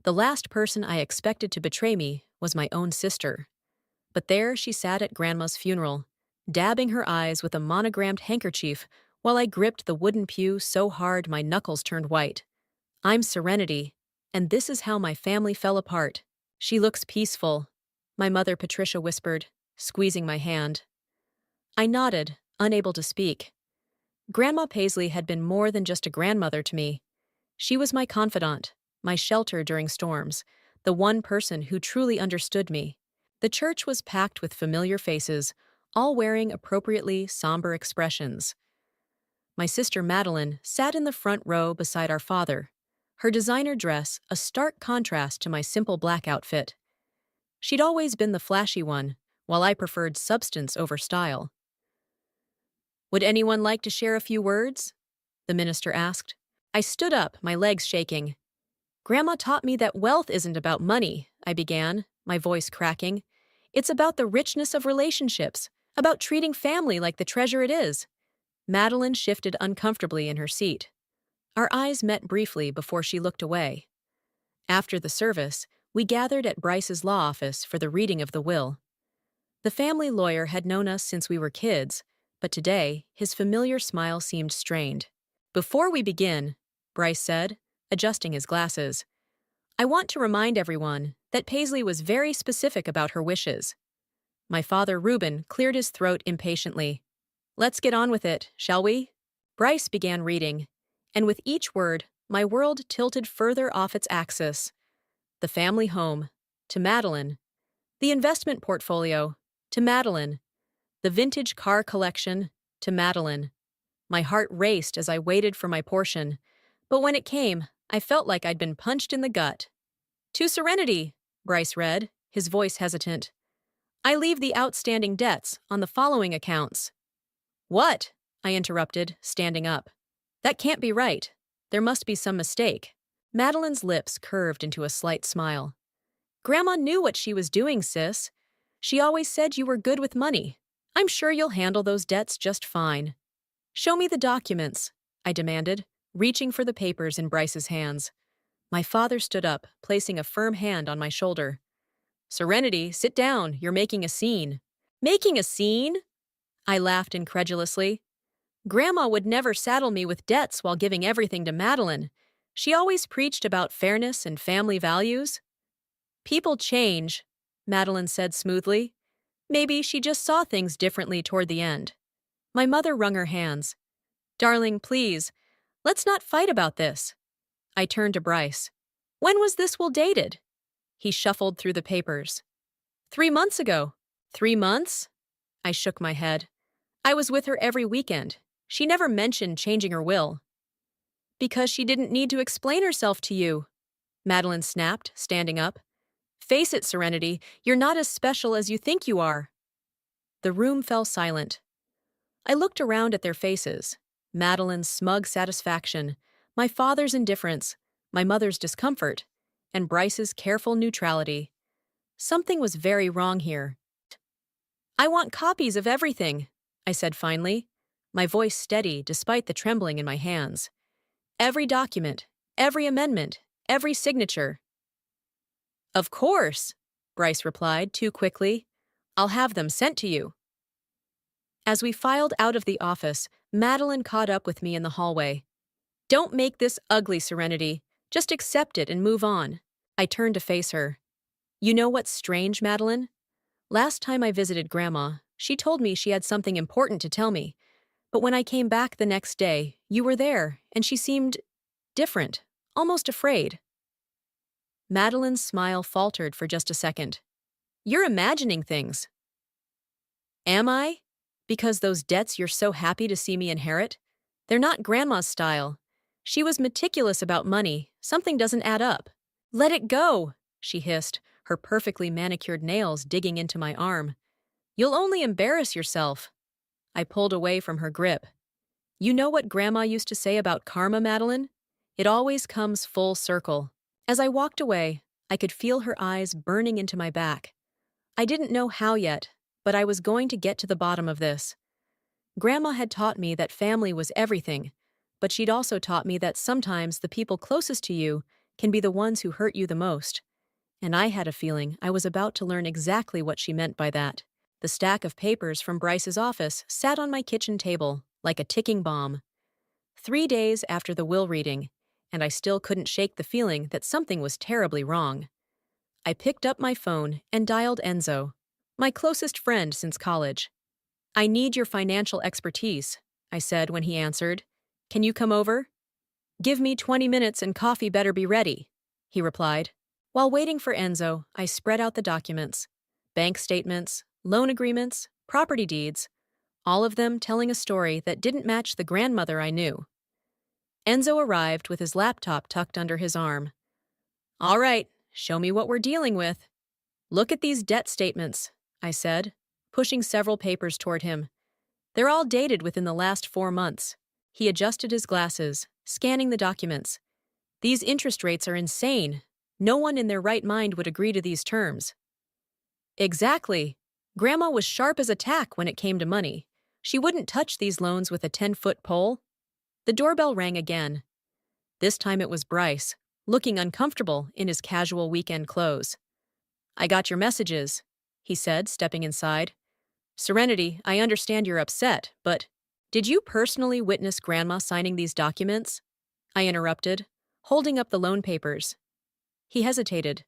The last person I expected to betray me was my own sister. But there she sat at Grandma's funeral, dabbing her eyes with a monogrammed handkerchief while I gripped the wooden pew so hard my knuckles turned white. I'm Serenity, and this is how my family fell apart. She looks peaceful, my mother Patricia whispered, squeezing my hand. I nodded, unable to speak. Grandma Paisley had been more than just a grandmother to me. She was my confidant, my shelter during storms, the one person who truly understood me. The church was packed with familiar faces, all wearing appropriately somber expressions. My sister Madeline sat in the front row beside our father, her designer dress a stark contrast to my simple black outfit. She'd always been the flashy one, while I preferred substance over style. Would anyone like to share a few words? The minister asked. I stood up, my legs shaking. Grandma taught me that wealth isn't about money, I began, my voice cracking. It's about the richness of relationships, about treating family like the treasure it is. Madeline shifted uncomfortably in her seat. Our eyes met briefly before she looked away. After the service, we gathered at Bryce's law office for the reading of the will. The family lawyer had known us since we were kids, but today his familiar smile seemed strained. Before we begin, Bryce said, adjusting his glasses, I want to remind everyone that Paisley was very specific about her wishes. My father, Reuben, cleared his throat impatiently. Let's get on with it, shall we? Bryce began reading, and with each word, my world tilted further off its axis. The family home, to Madeline. The investment portfolio, to Madeline. The vintage car collection, to Madeline. My heart raced as I waited for my portion, but when it came, I felt like I'd been punched in the gut. To Serenity, Bryce read, his voice hesitant. I leave the outstanding debts on the following accounts. What? I interrupted, standing up. That can't be right. There must be some mistake. Madeline's lips curved into a slight smile. Grandma knew what she was doing, sis. She always said you were good with money. I'm sure you'll handle those debts just fine. Show me the documents, I demanded, reaching for the papers in Bryce's hands. My father stood up, placing a firm hand on my shoulder. Serenity, sit down. You're making a scene. Making a scene? I laughed incredulously. Grandma would never saddle me with debts while giving everything to Madeline. She always preached about fairness and family values. People change, Madeline said smoothly. Maybe she just saw things differently toward the end. My mother wrung her hands. Darling, please, let's not fight about this. I turned to Bryce. When was this will dated? He shuffled through the papers. 3 months ago. 3 months? I shook my head. I was with her every weekend. She never mentioned changing her will. Because she didn't need to explain herself to you, Madeline snapped, standing up. Face it, Serenity, you're not as special as you think you are. The room fell silent. I looked around at their faces. Madeline's smug satisfaction, my father's indifference, my mother's discomfort, and Bryce's careful neutrality. Something was very wrong here. I want copies of everything, I said finally, my voice steady despite the trembling in my hands. Every document, every amendment, every signature. Of course, Bryce replied too quickly. I'll have them sent to you. As we filed out of the office, Madeline caught up with me in the hallway. Don't make this ugly, Serenity. Just accept it and move on. I turned to face her. You know what's strange, Madeline? Last time I visited Grandma, she told me she had something important to tell me. But when I came back the next day, you were there, and she seemed different, almost afraid. Madeline's smile faltered for just a second. You're imagining things. Am I? Because those debts you're so happy to see me inherit? They're not Grandma's style. She was meticulous about money. Something doesn't add up. Let it go, she hissed, her perfectly manicured nails digging into my arm. You'll only embarrass yourself. I pulled away from her grip. You know what Grandma used to say about karma, Madeline? It always comes full circle. As I walked away, I could feel her eyes burning into my back. I didn't know how yet, but I was going to get to the bottom of this. Grandma had taught me that family was everything, but she'd also taught me that sometimes the people closest to you can be the ones who hurt you the most. And I had a feeling I was about to learn exactly what she meant by that. The stack of papers from Bryce's office sat on my kitchen table, like a ticking bomb. 3 days after the will reading, and I still couldn't shake the feeling that something was terribly wrong. I picked up my phone and dialed Enzo, my closest friend since college. "I need your financial expertise," I said when he answered. "Can you come over?" "Give me 20 minutes and coffee better be ready," he replied. While waiting for Enzo, I spread out the documents. Bank statements, loan agreements, property deeds, all of them telling a story that didn't match the grandmother I knew. Enzo arrived with his laptop tucked under his arm. "All right, show me what we're dealing with." "Look at these debt statements," I said, pushing several papers toward him. "They're all dated within the last 4 months." He adjusted his glasses, scanning the documents. "These interest rates are insane. No one in their right mind would agree to these terms." "Exactly. Grandma was sharp as a tack when it came to money. She wouldn't touch these loans with a 10-foot pole." The doorbell rang again. This time it was Bryce, looking uncomfortable in his casual weekend clothes. "I got your messages," he said, stepping inside. "Serenity, I understand you're upset, but did you personally witness Grandma signing these documents?" I interrupted, holding up the loan papers. He hesitated.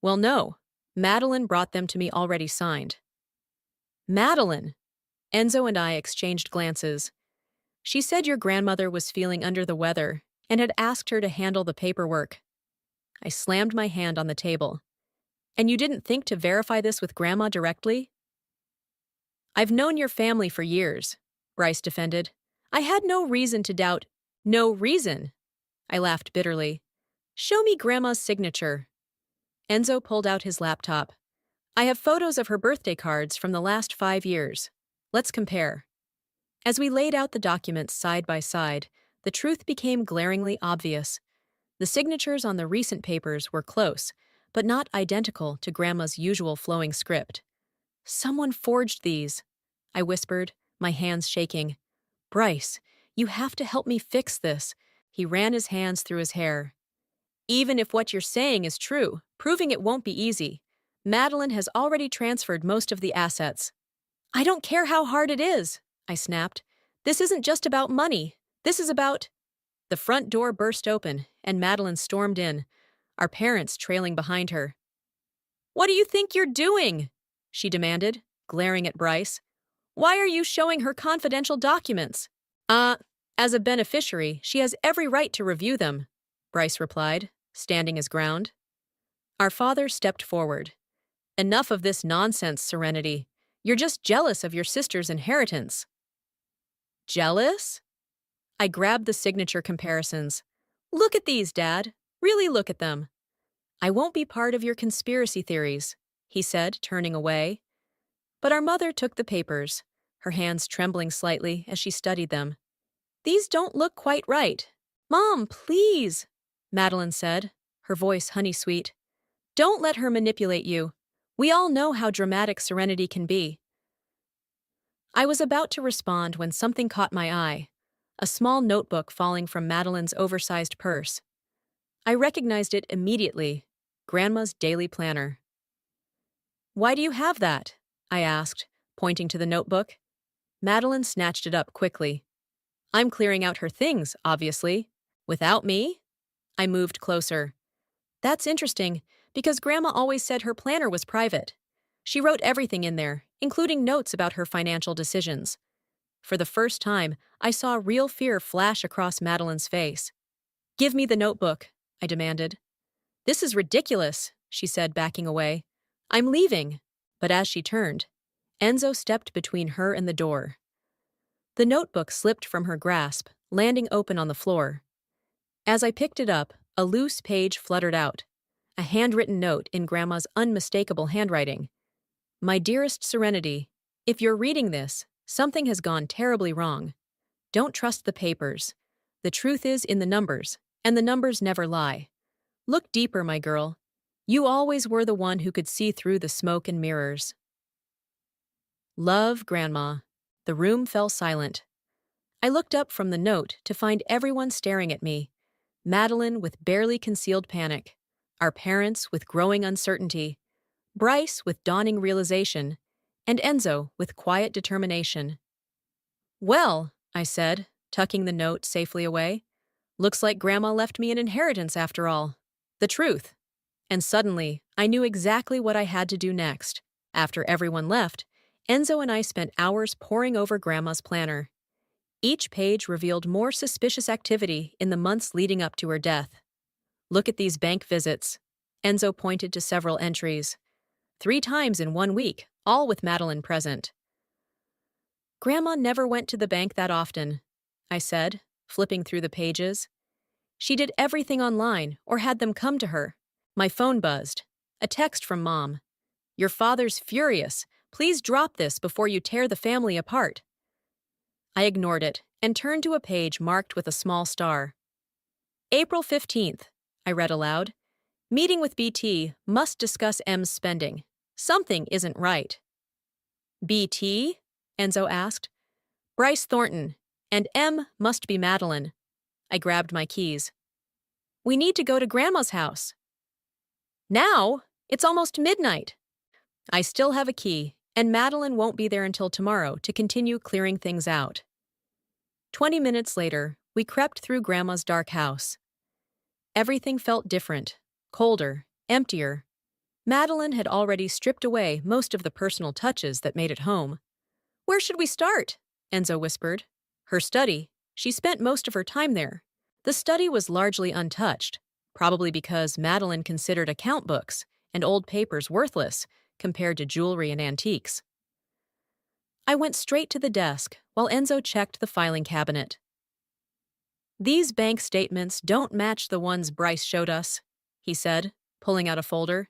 "Well, no. Madeline brought them to me already signed." "Madeline!" Enzo and I exchanged glances. "She said your grandmother was feeling under the weather and had asked her to handle the paperwork." I slammed my hand on the table. "And you didn't think to verify this with Grandma directly?" "I've known your family for years," Bryce defended. "I had no reason to doubt." "No reason?" I laughed bitterly. "Show me Grandma's signature." Enzo pulled out his laptop. "I have photos of her birthday cards from the last 5 years. Let's compare." As we laid out the documents side by side, the truth became glaringly obvious. The signatures on the recent papers were close, but not identical to Grandma's usual flowing script. "Someone forged these," I whispered, my hands shaking. "Bryce, you have to help me fix this." He ran his hands through his hair. "Even if what you're saying is true, proving it won't be easy. Madeline has already transferred most of the assets." "I don't care how hard it is," I snapped. "This isn't just about money. This is about—" The front door burst open, and Madeline stormed in, our parents trailing behind her. "What do you think you're doing?" she demanded, glaring at Bryce. "Why are you showing her confidential documents?" As a beneficiary, she has every right to review them," Bryce replied, standing his ground. Our father stepped forward. "Enough of this nonsense, Serenity. You're just jealous of your sister's inheritance." "Jealous?" I grabbed the signature comparisons. "Look at these, Dad. Really look at them." "I won't be part of your conspiracy theories," he said, turning away. But our mother took the papers, her hands trembling slightly as she studied them. "These don't look quite right." "Mom, please," Madeline said, her voice honey-sweet. "Don't let her manipulate you. We all know how dramatic Serenity can be." I was about to respond when something caught my eye, a small notebook falling from Madeline's oversized purse. I recognized it immediately, Grandma's daily planner. "Why do you have that?" I asked, pointing to the notebook. Madeline snatched it up quickly. "I'm clearing out her things, obviously. Without me?" I moved closer. "That's interesting, because Grandma always said her planner was private. She wrote everything in there, including notes about her financial decisions." For the first time, I saw real fear flash across Madeline's face. "Give me the notebook," I demanded. "This is ridiculous," she said, backing away. "I'm leaving." But as she turned, Enzo stepped between her and the door. The notebook slipped from her grasp, landing open on the floor. As I picked it up, a loose page fluttered out, a handwritten note in Grandma's unmistakable handwriting. "My dearest Serenity, if you're reading this, something has gone terribly wrong. Don't trust the papers. The truth is in the numbers, and the numbers never lie. Look deeper, my girl. You always were the one who could see through the smoke and mirrors. Love, Grandma." The room fell silent. I looked up from the note to find everyone staring at me. Madeline with barely concealed panic, our parents with growing uncertainty, Bryce with dawning realization, and Enzo with quiet determination. "Well," I said, tucking the note safely away, "looks like Grandma left me an inheritance after all. The truth." And suddenly, I knew exactly what I had to do next. After everyone left, Enzo and I spent hours poring over Grandma's planner. Each page revealed more suspicious activity in the months leading up to her death. "Look at these bank visits." Enzo pointed to several entries. 3 times in 1 week, all with Madeline present. "Grandma never went to the bank that often," I said, flipping through the pages. "She did everything online or had them come to her." My phone buzzed. A text from Mom. "Your father's furious. Please drop this before you tear the family apart." I ignored it and turned to a page marked with a small star. "April 15th, I read aloud. "Meeting with BT, must discuss M's spending. Something isn't right." "BT?" Enzo asked. "Bryce Thornton, and M must be Madeline." I grabbed my keys. "We need to go to Grandma's house." "Now? It's almost midnight." "I still have a key, and Madeline won't be there until tomorrow to continue clearing things out." 20 minutes later, we crept through Grandma's dark house. Everything felt different, colder, emptier. Madeline had already stripped away most of the personal touches that made it home. "Where should we start?" Enzo whispered. "Her study. She spent most of her time there." The study was largely untouched, probably because Madeline considered account books and old papers worthless compared to jewelry and antiques. I went straight to the desk while Enzo checked the filing cabinet. "These bank statements don't match the ones Bryce showed us," he said, pulling out a folder.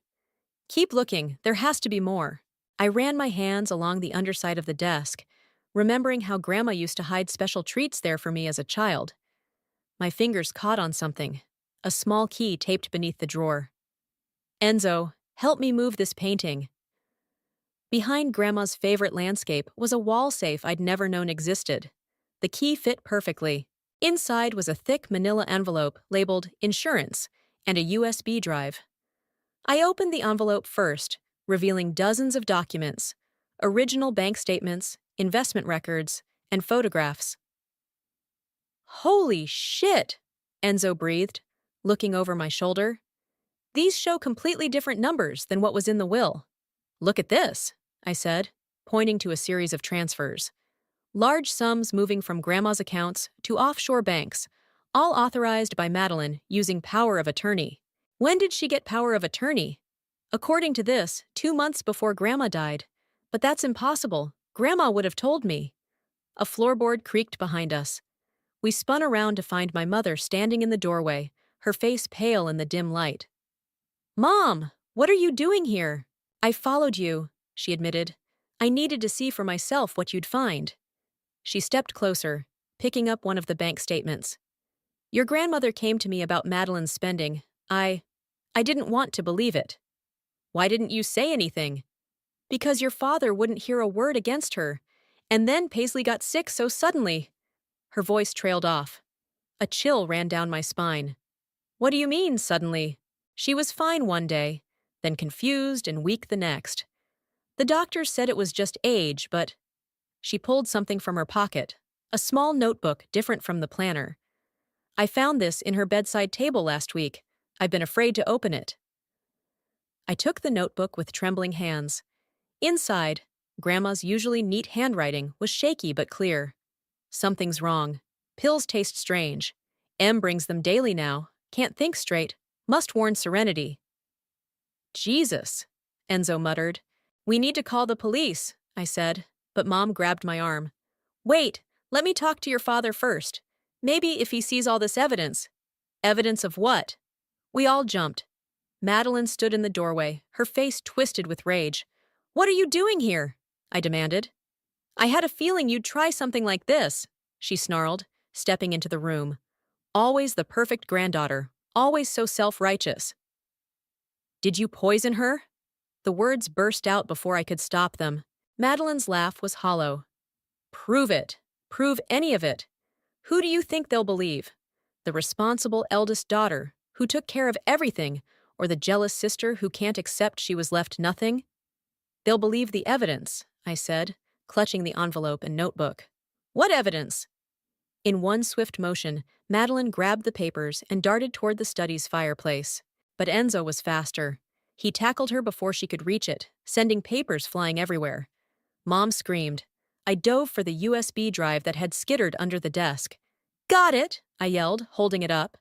"Keep looking, there has to be more." I ran my hands along the underside of the desk, remembering how Grandma used to hide special treats there for me as a child. My fingers caught on something, a small key taped beneath the drawer. "Enzo, help me move this painting." Behind Grandma's favorite landscape was a wall safe I'd never known existed. The key fit perfectly. Inside was a thick manila envelope labeled Insurance and a USB drive. I opened the envelope first, revealing dozens of documents, original bank statements, investment records, and photographs. "Holy shit!" Enzo breathed, looking over my shoulder. "These show completely different numbers than what was in the will." "Look at this," I said, pointing to a series of transfers. Large sums moving from Grandma's accounts to offshore banks, all authorized by Madeline using power of attorney. When did she get power of attorney? According to this, 2 months before Grandma died. But that's impossible. Grandma would have told me. A floorboard creaked behind us. We spun around to find my mother standing in the doorway, her face pale in the dim light. "Mom, what are you doing here?" "I followed you," she admitted. "I needed to see for myself what you'd find." She stepped closer, picking up one of the bank statements. "Your grandmother came to me about Madeline's spending. I didn't want to believe it." "Why didn't you say anything?" "Because your father wouldn't hear a word against her. And then Paisley got sick so suddenly." Her voice trailed off. A chill ran down my spine. "What do you mean, suddenly?" "She was fine one day, then confused and weak the next. The doctors said it was just age, but—" She pulled something from her pocket, a small notebook different from the planner. "I found this in her bedside table last week. I've been afraid to open it." I took the notebook with trembling hands. Inside, Grandma's usually neat handwriting was shaky but clear. "Something's wrong. Pills taste strange. M brings them daily now. Can't think straight. Must warn Serenity." "Jesus," Enzo muttered. "We need to call the police," I said, but Mom grabbed my arm. "Wait, let me talk to your father first. Maybe if he sees all this evidence." "Evidence of what?" We all jumped. Madeline stood in the doorway, her face twisted with rage. "What are you doing here?" I demanded. "I had a feeling you'd try something like this," she snarled, stepping into the room. Always the perfect granddaughter, always so self-righteous. "Did you poison her?" The words burst out before I could stop them. Madeline's laugh was hollow. "Prove it. Prove any of it. Who do you think they'll believe?" The responsible eldest daughter, who took care of everything, or the jealous sister who can't accept she was left nothing? They'll believe the evidence, I said, clutching the envelope and notebook. What evidence? In one swift motion, Madeline grabbed the papers and darted toward the study's fireplace. But Enzo was faster. He tackled her before she could reach it, sending papers flying everywhere. Mom screamed. I dove for the USB drive that had skittered under the desk. Got it, I yelled, holding it up.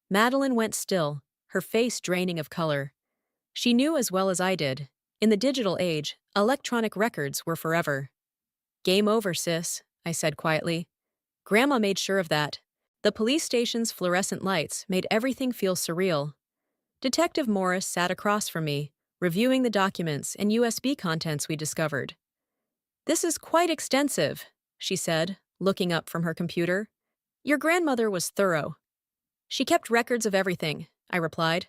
Madeline went still, her face draining of color. She knew as well as I did. In the digital age, electronic records were forever. Game over, sis, I said quietly. Grandma made sure of that. The police station's fluorescent lights made everything feel surreal. Detective Morris sat across from me, reviewing the documents and USB contents we discovered. This is quite extensive, she said, looking up from her computer. Your grandmother was thorough. She kept records of everything, I replied.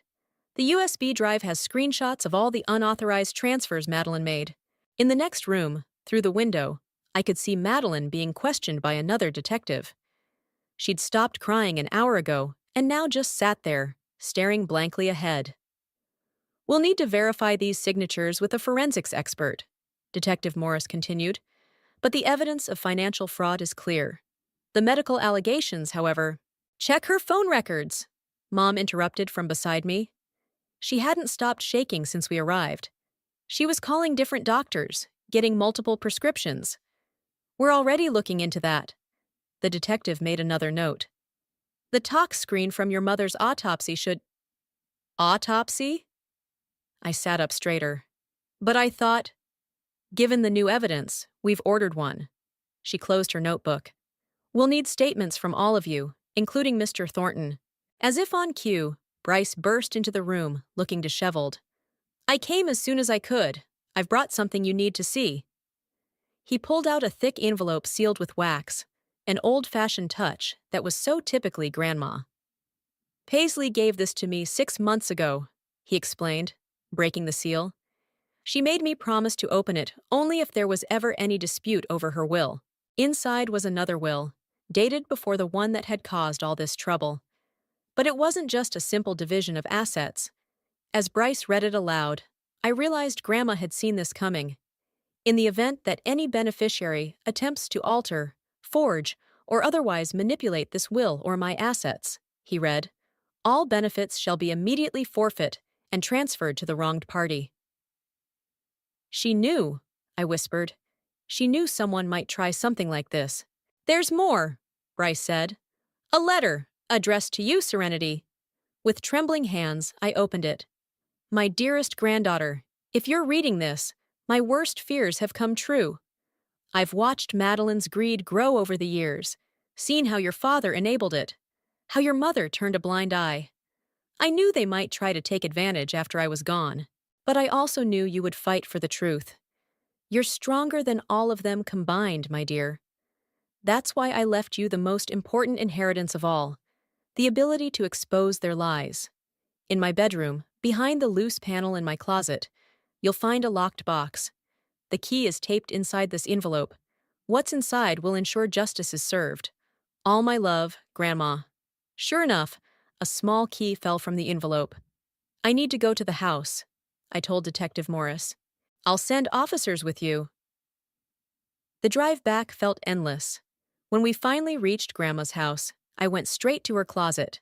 The USB drive has screenshots of all the unauthorized transfers Madeline made. In the next room, through the window, I could see Madeline being questioned by another detective. She'd stopped crying an hour ago and now just sat there, staring blankly ahead. We'll need to verify these signatures with a forensics expert, Detective Morris continued, but the evidence of financial fraud is clear. The medical allegations, however— Check her phone records, Mom interrupted from beside me. She hadn't stopped shaking since we arrived. She was calling different doctors, getting multiple prescriptions. We're already looking into that. The detective made another note. The tox screen from your mother's autopsy should— Autopsy? I sat up straighter. But I thought— Given the new evidence, we've ordered one. She closed her notebook. We'll need statements from all of you, including Mr. Thornton. As if on cue, Bryce burst into the room, looking disheveled. I came as soon as I could. I've brought something you need to see. He pulled out a thick envelope sealed with wax, an old-fashioned touch that was so typically Grandma. Paisley gave this to me 6 months ago, he explained, breaking the seal. She made me promise to open it only if there was ever any dispute over her will. Inside was another will, dated before the one that had caused all this trouble. But it wasn't just a simple division of assets. As Bryce read it aloud, I realized Grandma had seen this coming. In the event that any beneficiary attempts to alter, forge, or otherwise manipulate this will or my assets, he read, all benefits shall be immediately forfeit and transferred to the wronged party. She knew, I whispered. She knew someone might try something like this. There's more, Bryce said. A letter, addressed to you, Serenity. With trembling hands, I opened it. My dearest granddaughter, if you're reading this, my worst fears have come true. I've watched Madeline's greed grow over the years, seen how your father enabled it, how your mother turned a blind eye. I knew they might try to take advantage after I was gone, but I also knew you would fight for the truth. You're stronger than all of them combined, my dear. That's why I left you the most important inheritance of all, the ability to expose their lies. In my bedroom, behind the loose panel in my closet, you'll find a locked box. The key is taped inside this envelope. What's inside will ensure justice is served. All my love, Grandma. Sure enough, a small key fell from the envelope. I need to go to the house, I told Detective Morris. I'll send officers with you. The drive back felt endless. When we finally reached Grandma's house, I went straight to her closet.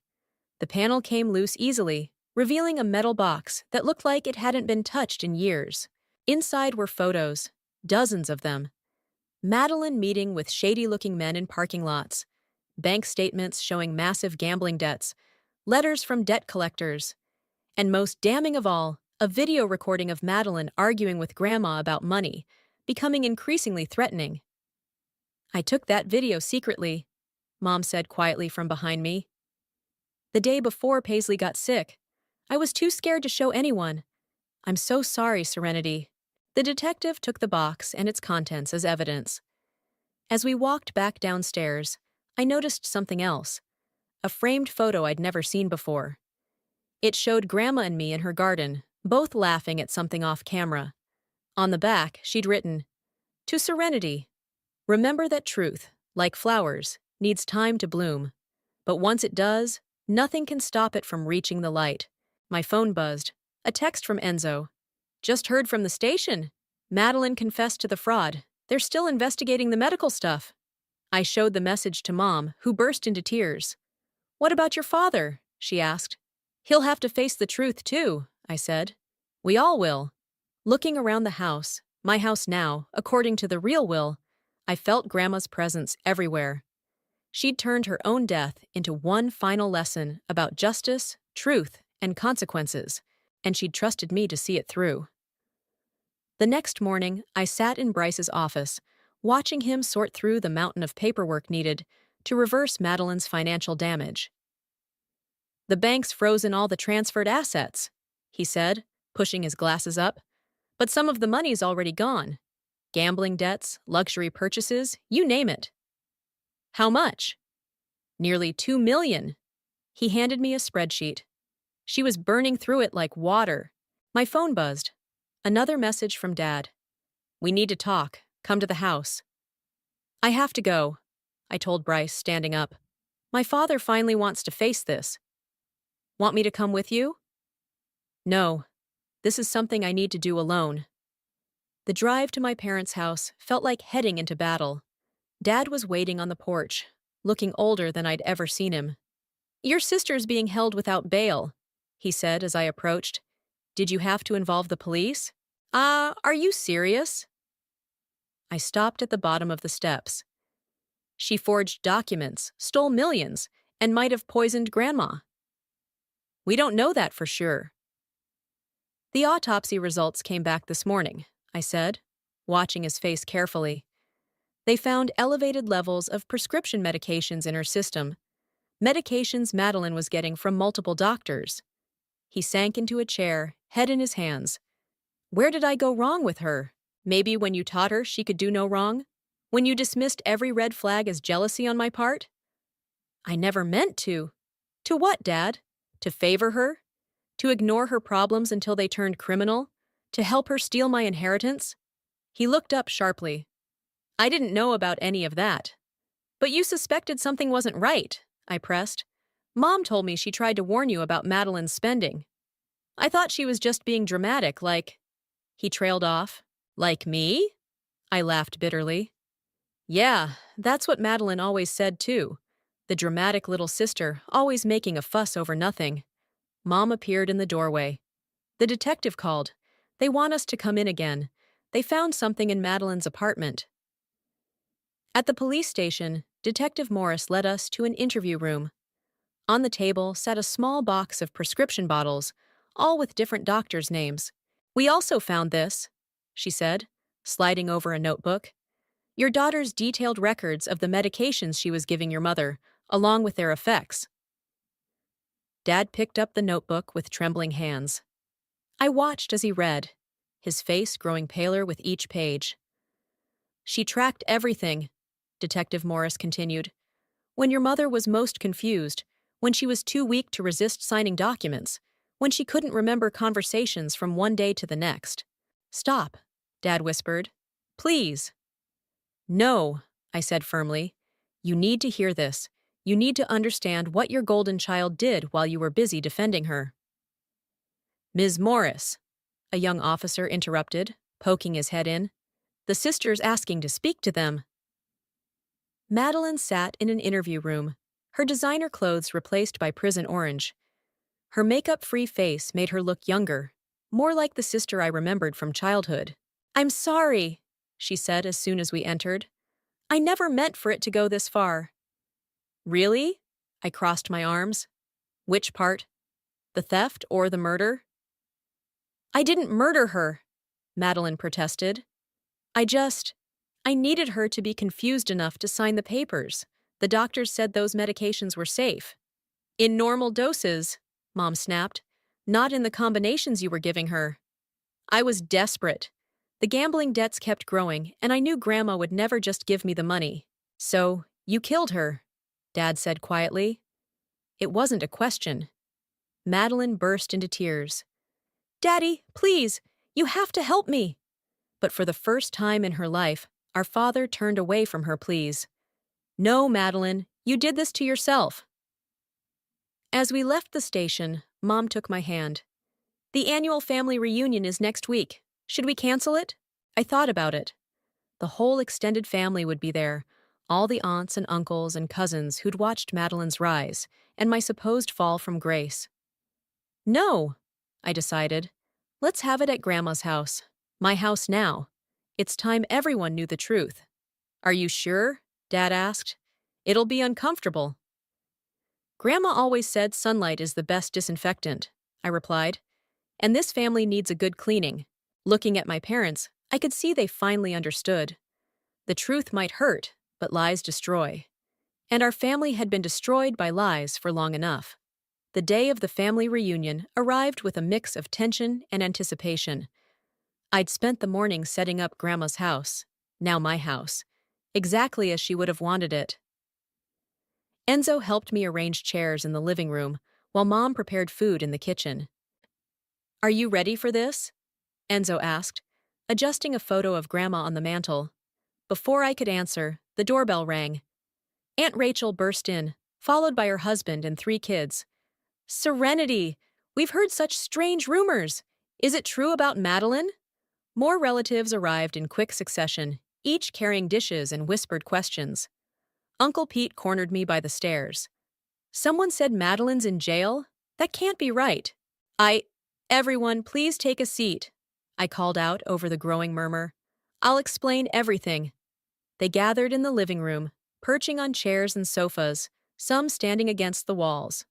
The panel came loose easily, revealing a metal box that looked like it hadn't been touched in years. Inside were photos, dozens of them. Madeline meeting with shady-looking men in parking lots, bank statements showing massive gambling debts, letters from debt collectors, and most damning of all, a video recording of Madeline arguing with Grandma about money, becoming increasingly threatening. I took that video secretly, Mom said quietly from behind me. The day before Paisley got sick, I was too scared to show anyone. I'm so sorry, Serenity. The detective took the box and its contents as evidence. As we walked back downstairs, I noticed something else, a framed photo I'd never seen before. It showed Grandma and me in her garden, both laughing at something off camera. On the back, she'd written, "To Serenity, remember that truth, like flowers, needs time to bloom. But once it does, nothing can stop it from reaching the light. My phone buzzed. A text from Enzo. Just heard from the station. Madeline confessed to the fraud. They're still investigating the medical stuff. I showed the message to Mom, who burst into tears. What about your father? She asked. He'll have to face the truth too, I said. We all will. Looking around the house, my house now, according to the real will, I felt Grandma's presence everywhere. She'd turned her own death into one final lesson about justice, truth, and consequences, and she'd trusted me to see it through. The next morning, I sat in Bryce's office, watching him sort through the mountain of paperwork needed to reverse Madeline's financial damage. The bank's frozen all the transferred assets, he said, pushing his glasses up. But some of the money's already gone. Gambling debts, luxury purchases, you name it. How much? Nearly $2 million. He handed me a spreadsheet. She was burning through it like water. My phone buzzed. Another message from Dad. We need to talk. Come to the house. I have to go, I told Bryce, standing up. My father finally wants to face this. Want me to come with you? No. This is something I need to do alone. The drive to my parents' house felt like heading into battle. Dad was waiting on the porch, looking older than I'd ever seen him. Your sister's being held without bail, he said as I approached. Did you have to involve the police? Are you serious? I stopped at the bottom of the steps. She forged documents, stole millions, and might have poisoned Grandma. We don't know that for sure. The autopsy results came back this morning, I said, watching his face carefully. They found elevated levels of prescription medications in her system, medications Madeline was getting from multiple doctors. He sank into a chair, head in his hands. Where did I go wrong with her? Maybe when you taught her she could do no wrong? When you dismissed every red flag as jealousy on my part? I never meant to. To what, Dad? To favor her? To ignore her problems until they turned criminal? To help her steal my inheritance? He looked up sharply. I didn't know about any of that. But you suspected something wasn't right, I pressed. Mom told me she tried to warn you about Madeline's spending. I thought she was just being dramatic, like... He trailed off. Like me? I laughed bitterly. Yeah, that's what Madeline always said too. The dramatic little sister, always making a fuss over nothing. Mom appeared in the doorway. The detective called. They want us to come in again. They found something in Madeline's apartment. At the police station, Detective Morris led us to an interview room. On the table sat a small box of prescription bottles, all with different doctors' names. We also found this, she said, sliding over a notebook. Your daughter's detailed records of the medications she was giving your mother, along with their effects. Dad picked up the notebook with trembling hands. I watched as he read, his face growing paler with each page. She tracked everything, Detective Morris continued. When your mother was most confused, when she was too weak to resist signing documents, when she couldn't remember conversations from one day to the next. Stop, Dad whispered. Please. No, I said firmly. You need to hear this. You need to understand what your golden child did while you were busy defending her. Ms. Morris, a young officer interrupted, poking his head in. The sister's asking to speak to them. Madeline sat in an interview room, her designer clothes replaced by prison orange. Her makeup-free face made her look younger, more like the sister I remembered from childhood. I'm sorry, she said as soon as we entered. I never meant for it to go this far. Really? I crossed my arms. Which part? The theft or the murder? I didn't murder her, Madeline protested. I needed her to be confused enough to sign the papers. The doctors said those medications were safe. In normal doses, Mom snapped. Not in the combinations you were giving her. I was desperate. The gambling debts kept growing, and I knew Grandma would never just give me the money. So, you killed her, Dad said quietly. It wasn't a question. Madeline burst into tears. Daddy, please, you have to help me. But for the first time in her life, our father turned away from her pleas. No, Madeline, you did this to yourself. As we left the station, Mom took my hand. The annual family reunion is next week. Should we cancel it? I thought about it. The whole extended family would be there, all the aunts and uncles and cousins who'd watched Madeline's rise and my supposed fall from grace. No, I decided. Let's have it at Grandma's house. My house now. It's time everyone knew the truth. Are you sure? Dad asked. It'll be uncomfortable. Grandma always said sunlight is the best disinfectant, I replied. And this family needs a good cleaning. Looking at my parents, I could see they finally understood. The truth might hurt, but lies destroy. And our family had been destroyed by lies for long enough. The day of the family reunion arrived with a mix of tension and anticipation. I'd spent the morning setting up Grandma's house, now my house, exactly as she would have wanted it. Enzo helped me arrange chairs in the living room, while Mom prepared food in the kitchen. Are you ready for this? Enzo asked, adjusting a photo of Grandma on the mantel. Before I could answer, the doorbell rang. Aunt Rachel burst in, followed by her husband and 3 kids. Serenity! We've heard such strange rumors. Is it true about Madeline? More relatives arrived in quick succession, each carrying dishes and whispered questions. Uncle Pete cornered me by the stairs. Someone said Madeline's in jail? That can't be right. Everyone, please take a seat, I called out over the growing murmur. I'll explain everything. They gathered in the living room, perching on chairs and sofas, some standing against the walls.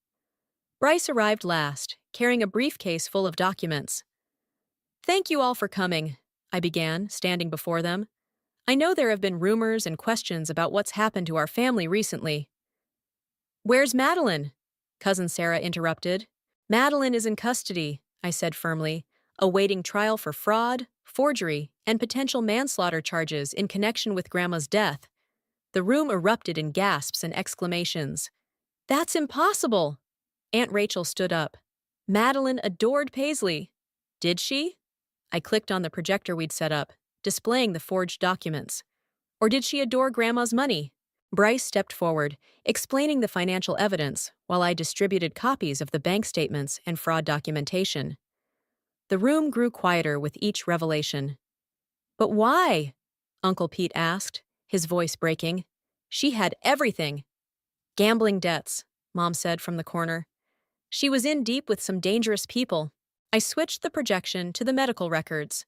Bryce arrived last, carrying a briefcase full of documents. Thank you all for coming, I began, standing before them. I know there have been rumors and questions about what's happened to our family recently. Where's Madeline? Cousin Sarah interrupted. Madeline is in custody, I said firmly, awaiting trial for fraud, forgery, and potential manslaughter charges in connection with Grandma's death. The room erupted in gasps and exclamations. That's impossible! Aunt Rachel stood up. Madeline adored Paisley. Did she? I clicked on the projector we'd set up, displaying the forged documents. Or did she adore Grandma's money? Bryce stepped forward, explaining the financial evidence, while I distributed copies of the bank statements and fraud documentation. The room grew quieter with each revelation. But why? Uncle Pete asked, his voice breaking. She had everything. Gambling debts, Mom said from the corner. She was in deep with some dangerous people. I switched the projection to the medical records.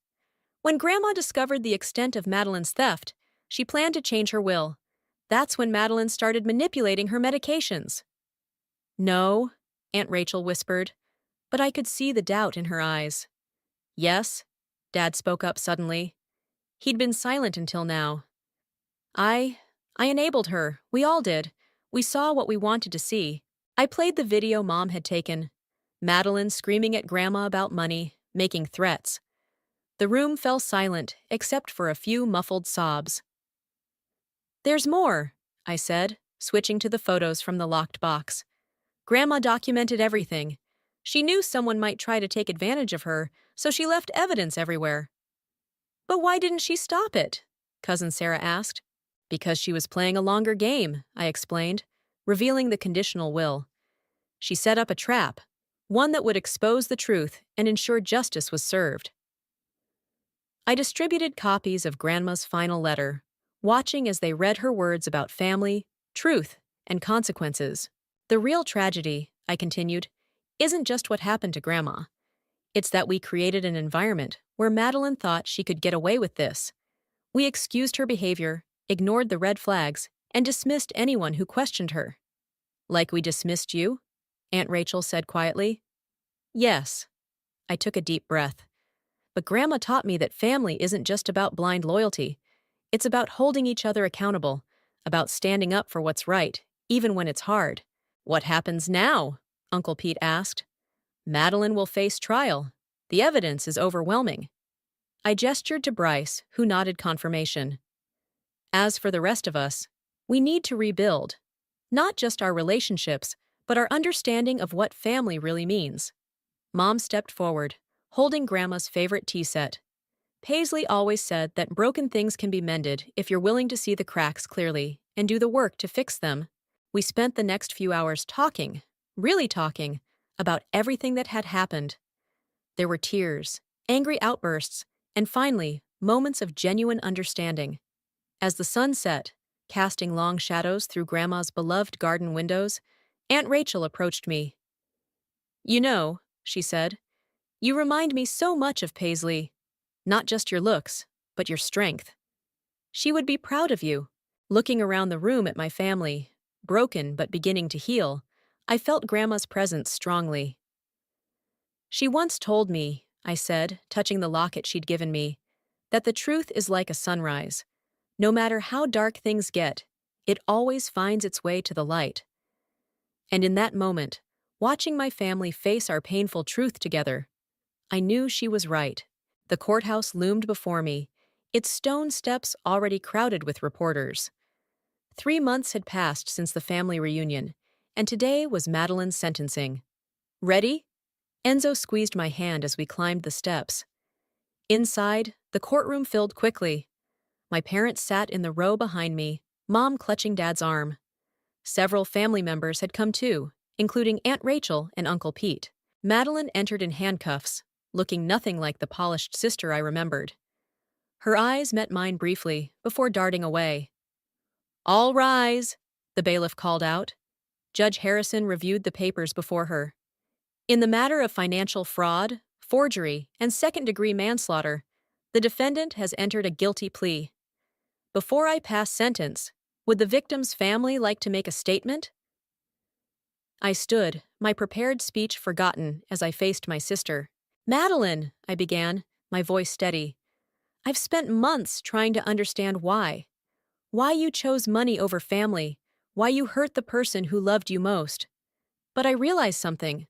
When Grandma discovered the extent of Madeline's theft, she planned to change her will. That's when Madeline started manipulating her medications. No, Aunt Rachel whispered, but I could see the doubt in her eyes. Yes, Dad spoke up suddenly. He'd been silent until now. I enabled her. We all did. We saw what we wanted to see. I played the video Mom had taken. Madeline screaming at Grandma about money, making threats. The room fell silent, except for a few muffled sobs. There's more, I said, switching to the photos from the locked box. Grandma documented everything. She knew someone might try to take advantage of her, so she left evidence everywhere. But why didn't she stop it? Cousin Sarah asked. Because she was playing a longer game, I explained, revealing the conditional will. She set up a trap, one that would expose the truth and ensure justice was served. I distributed copies of Grandma's final letter, watching as they read her words about family, truth, and consequences. The real tragedy, I continued, isn't just what happened to Grandma. It's that we created an environment where Madeline thought she could get away with this. We excused her behavior, ignored the red flags, and dismissed anyone who questioned her. Like we dismissed you? Aunt Rachel said quietly. Yes. I took a deep breath. But Grandma taught me that family isn't just about blind loyalty. It's about holding each other accountable, about standing up for what's right, even when it's hard. What happens now? Uncle Pete asked. Madeline will face trial. The evidence is overwhelming. I gestured to Bryce, who nodded confirmation. As for the rest of us, we need to rebuild. Not just our relationships, but our understanding of what family really means. Mom stepped forward, holding Grandma's favorite tea set. Paisley always said that broken things can be mended if you're willing to see the cracks clearly and do the work to fix them. We spent the next few hours talking, really talking, about everything that had happened. There were tears, angry outbursts, and finally, moments of genuine understanding. As the sun set, casting long shadows through Grandma's beloved garden windows, Aunt Rachel approached me. "You know," she said, "you remind me so much of Paisley. Not just your looks, but your strength. She would be proud of you." Looking around the room at my family, broken but beginning to heal, I felt Grandma's presence strongly. "She once told me," I said, touching the locket she'd given me, "that the truth is like a sunrise. No matter how dark things get, it always finds its way to the light." And in that moment, watching my family face our painful truth together, I knew she was right. The courthouse loomed before me, its stone steps already crowded with reporters. 3 months had passed since the family reunion, and today was Madeline's sentencing. "Ready?" Enzo squeezed my hand as we climbed the steps. Inside, the courtroom filled quickly. My parents sat in the row behind me, Mom clutching Dad's arm. Several family members had come too, including Aunt Rachel and Uncle Pete. Madeline entered in handcuffs, looking nothing like the polished sister I remembered. Her eyes met mine briefly, before darting away. "All rise," the bailiff called out. Judge Harrison reviewed the papers before her. "In the matter of financial fraud, forgery, and second-degree manslaughter, the defendant has entered a guilty plea. Before I pass sentence, would the victim's family like to make a statement?" I stood, my prepared speech forgotten as I faced my sister. "Madeline," I began, my voice steady, "I've spent months trying to understand why. Why you chose money over family, why you hurt the person who loved you most. But I realized something.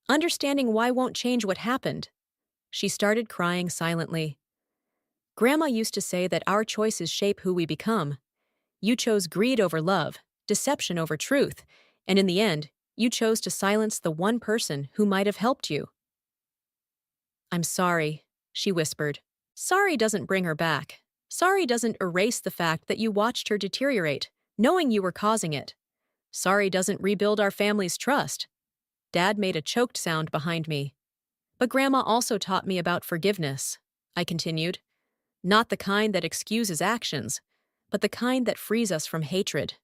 Understanding why won't change what happened." She started crying silently. "Grandma used to say that our choices shape who we become. You chose greed over love, deception over truth, and in the end, you chose to silence the one person who might have helped you." "I'm sorry," she whispered. "Sorry doesn't bring her back. Sorry doesn't erase the fact that you watched her deteriorate, knowing you were causing it. Sorry doesn't rebuild our family's trust." Dad made a choked sound behind me. "But Grandma also taught me about forgiveness," I continued. "Not the kind that excuses actions, but the kind that frees us from hatred.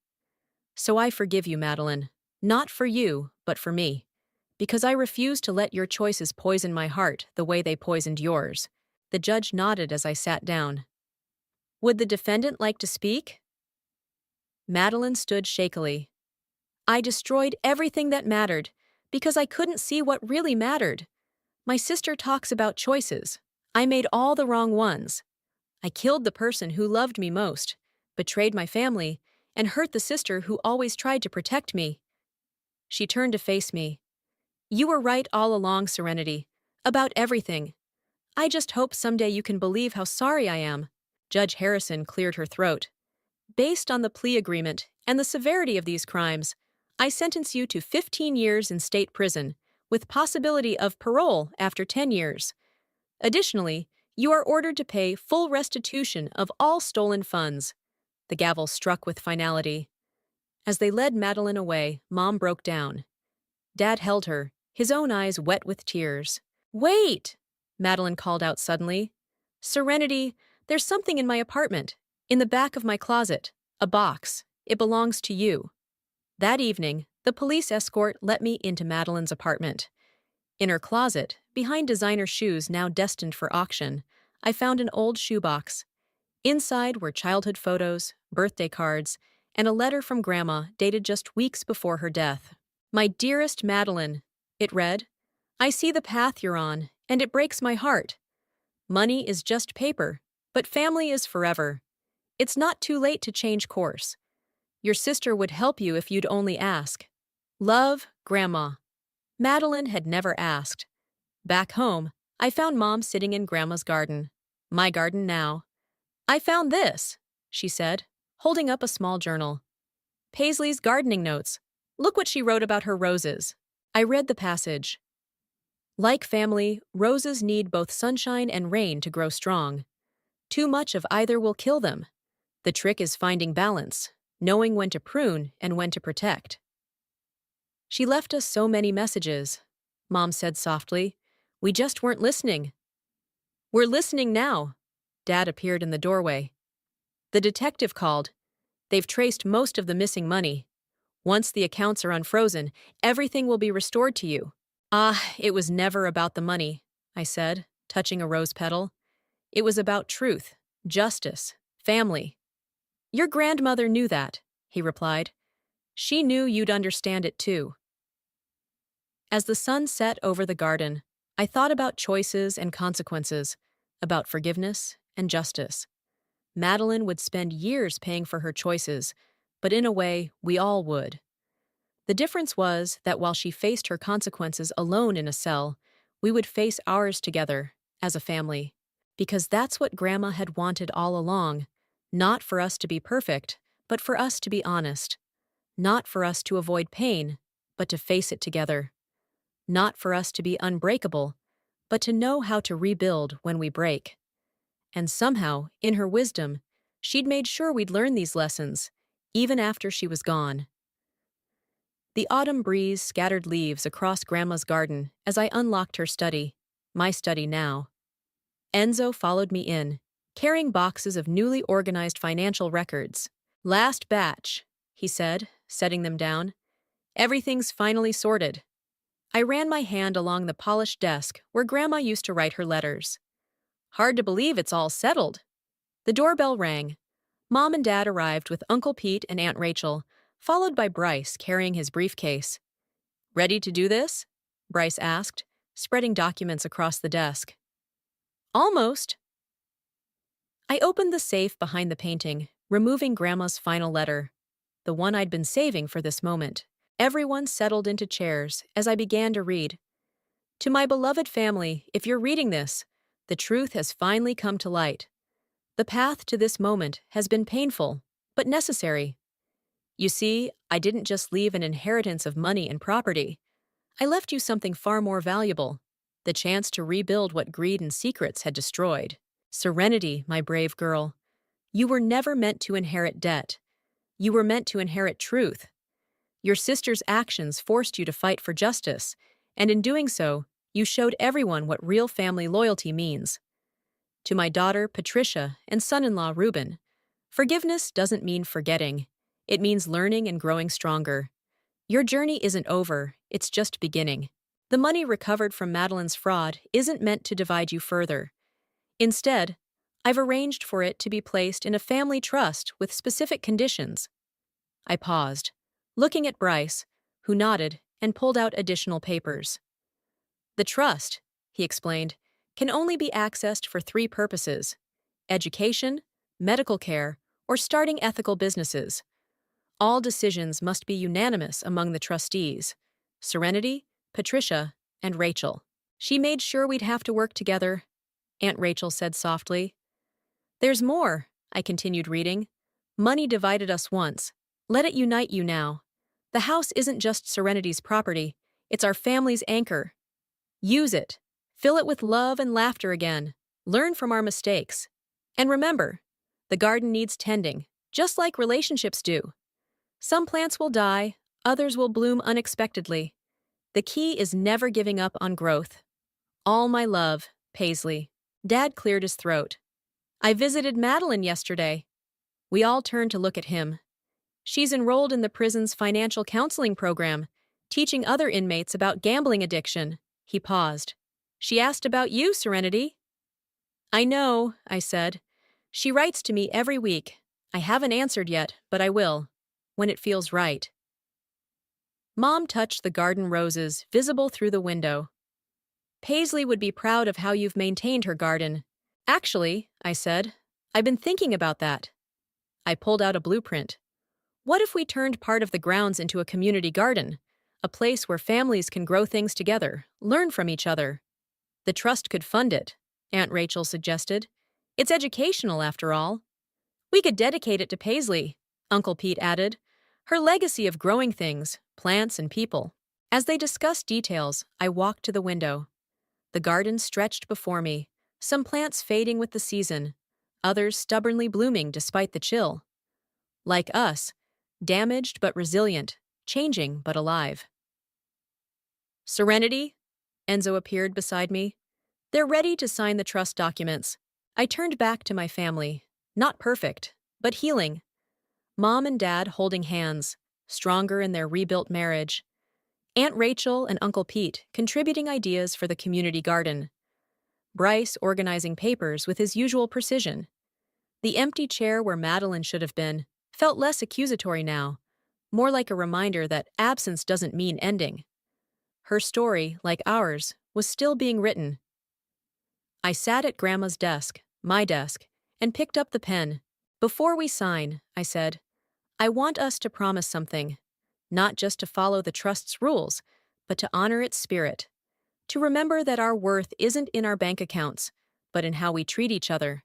So I forgive you, Madeline. Not for you, but for me. Because I refuse to let your choices poison my heart the way they poisoned yours." The judge nodded as I sat down. "Would the defendant like to speak?" Madeline stood shakily. "I destroyed everything that mattered, because I couldn't see what really mattered. My sister talks about choices. I made all the wrong ones. I killed the person who loved me most, betrayed my family, and hurt the sister who always tried to protect me." She turned to face me. "You were right all along, Serenity. About everything. I just hope someday you can believe how sorry I am." Judge Harrison cleared her throat. "Based on the plea agreement and the severity of these crimes, I sentence you to 15 years in state prison, with possibility of parole after 10 years. Additionally, you are ordered to pay full restitution of all stolen funds." The gavel struck with finality. As they led Madeline away, Mom broke down. Dad held her, his own eyes wet with tears. "Wait!" Madeline called out suddenly. "Serenity, there's something in my apartment, in the back of my closet, a box. It belongs to you." That evening, the police escort let me into Madeline's apartment. In her closet, behind designer shoes now destined for auction, I found an old shoebox. Inside were childhood photos, birthday cards, and a letter from Grandma dated just weeks before her death. "My dearest Madeline," it read, "I see the path you're on, and it breaks my heart. Money is just paper, but family is forever. It's not too late to change course. Your sister would help you if you'd only ask. Love, Grandma." Madeline had never asked. Back home, I found Mom sitting in Grandma's garden. My garden now. "I found this," she said, holding up a small journal. "Paisley's gardening notes. Look what she wrote about her roses." I read the passage. "Like family, roses need both sunshine and rain to grow strong. Too much of either will kill them. The trick is finding balance, knowing when to prune and when to protect." She left us so many messages, Mom said softly. We just weren't listening. We're listening now. Dad appeared in the doorway. The detective called. They've traced most of the missing money. Once the accounts are unfrozen, everything will be restored to you. Ah, it was never about the money, I said, touching a rose petal. It was about truth, justice, family. Your grandmother knew that, he replied. She knew you'd understand it too. As the sun set over the garden, I thought about choices and consequences, about forgiveness and justice. Madeline would spend years paying for her choices, but in a way, we all would. The difference was that while she faced her consequences alone in a cell, we would face ours together, as a family. Because that's what Grandma had wanted all along, not for us to be perfect, but for us to be honest. Not for us to avoid pain, but to face it together. Not for us to be unbreakable, but to know how to rebuild when we break. And somehow, in her wisdom, she'd made sure we'd learn these lessons, even after she was gone. The autumn breeze scattered leaves across Grandma's garden as I unlocked her study, my study now. Enzo followed me in, carrying boxes of newly organized financial records. Last batch, he said, setting them down. Everything's finally sorted. I ran my hand along the polished desk where Grandma used to write her letters. Hard to believe it's all settled. The doorbell rang. Mom and Dad arrived with Uncle Pete and Aunt Rachel, followed by Bryce carrying his briefcase. Ready to do this? Bryce asked, spreading documents across the desk. Almost. I opened the safe behind the painting, removing Grandma's final letter, the one I'd been saving for this moment. Everyone settled into chairs as I began to read. To my beloved family, if you're reading this, the truth has finally come to light. The path to this moment has been painful, but necessary. You see, I didn't just leave an inheritance of money and property. I left you something far more valuable, the chance to rebuild what greed and secrets had destroyed. Serenity, my brave girl. You were never meant to inherit debt. You were meant to inherit truth. Your sister's actions forced you to fight for justice, and in doing so, you showed everyone what real family loyalty means. To my daughter, Patricia, and son-in-law, Reuben, forgiveness doesn't mean forgetting. It means learning and growing stronger. Your journey isn't over, it's just beginning. The money recovered from Madeline's fraud isn't meant to divide you further. Instead, I've arranged for it to be placed in a family trust with specific conditions. I paused, looking at Bryce, who nodded and pulled out additional papers. The trust, he explained, can only be accessed for 3 purposes: education, medical care, or starting ethical businesses. All decisions must be unanimous among the trustees: Serenity, Patricia, and Rachel. She made sure we'd have to work together, Aunt Rachel said softly. There's more, I continued reading. Money divided us once. Let it unite you now. The house isn't just Serenity's property, it's our family's anchor. Use it. Fill it with love and laughter again. Learn from our mistakes. And remember, the garden needs tending, just like relationships do. Some plants will die, others will bloom unexpectedly. The key is never giving up on growth. All my love, Paisley. Dad cleared his throat. I visited Madeline yesterday. We all turned to look at him. She's enrolled in the prison's financial counseling program, teaching other inmates about gambling addiction. He paused. She asked about you, Serenity. I know, I said. She writes to me every week. I haven't answered yet, but I will, when it feels right. Mom touched the garden roses visible through the window. Paisley would be proud of how you've maintained her garden. Actually, I said, I've been thinking about that. I pulled out a blueprint. What if we turned part of the grounds into a community garden, a place where families can grow things together, learn from each other? The trust could fund it, Aunt Rachel suggested. It's educational, after all. We could dedicate it to Paisley, Uncle Pete added. Her legacy of growing things, plants and people. As they discussed details, I walked to the window. The garden stretched before me, some plants fading with the season, others stubbornly blooming despite the chill. Like us, damaged but resilient, changing but alive. Serenity? Enzo appeared beside me. They're ready to sign the trust documents. I turned back to my family. Not perfect, but healing. Mom and Dad holding hands, stronger in their rebuilt marriage. Aunt Rachel and Uncle Pete contributing ideas for the community garden. Bryce organizing papers with his usual precision. The empty chair where Madeline should have been felt less accusatory now, more like a reminder that absence doesn't mean ending. Her story, like ours, was still being written. I sat at Grandma's desk, my desk, and picked up the pen. Before we sign, I said, I want us to promise something, not just to follow the trust's rules, but to honor its spirit. To remember that our worth isn't in our bank accounts, but in how we treat each other.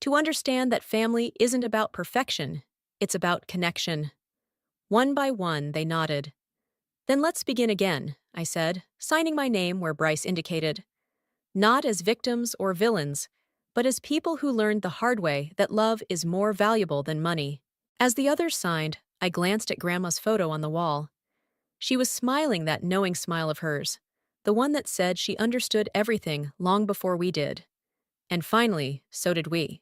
To understand that family isn't about perfection, it's about connection. One by one, they nodded. Then let's begin again, I said, signing my name where Bryce indicated. Not as victims or villains, but as people who learned the hard way that love is more valuable than money. As the others signed, I glanced at Grandma's photo on the wall. She was smiling that knowing smile of hers, the one that said she understood everything long before we did. And finally, so did we.